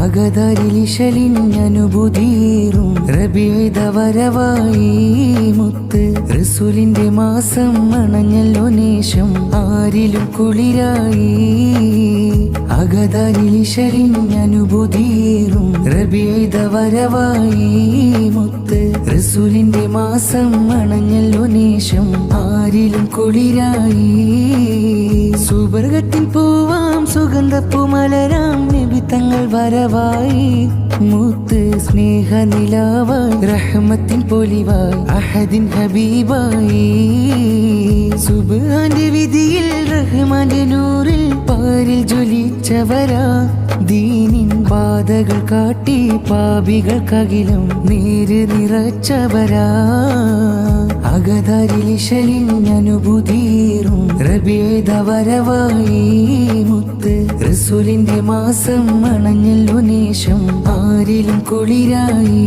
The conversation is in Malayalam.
അകതാരിലിശലിഞ്ഞനുഭൂതിയേറും റബീഇദ വരവായി മുത്ത് റസൂലിന്റെ മാസം അണഞ്ഞല്ലോ നേശം ആരിലും കുളിരായി അകതാരിലിശലിഞ്ഞനുഭൂതിയേറും റബീഇദ വരവായി മുത്ത് റസൂലിന്റെ മാസം അണഞ്ഞല്ലോ നേശം ആരിലും കുളിരായി സുബർഗത്തിൻ പൂവാം സുഗന്ധപ്പൂമലരാം നബി തങ്ങൾ വരവായി മുത്ത് സ്നേഹനിലാവായി റഹ്മത്തിൻ പൊലിവായി അഹദിൻ ഹബീബായി സുബ്ഹാന്റെ വിധിയിൽ റഹ്മാന്റെ നൂറിൽ പാരിൽ ജ്വലിച്ചവരാ ദീനിൻ പാതകൾ കാട്ടി പാപികൾക്കകിലും നേര് നിറച്ചവരാ അകതാരിലിശലിഞ്ഞനുഭൂതിയേറും റബീഇദ വരവായി മുത്ത് റസൂലിന്റെ മാസം അണഞ്ഞല്ലോ നേശം ആരിലും കുളിരായി.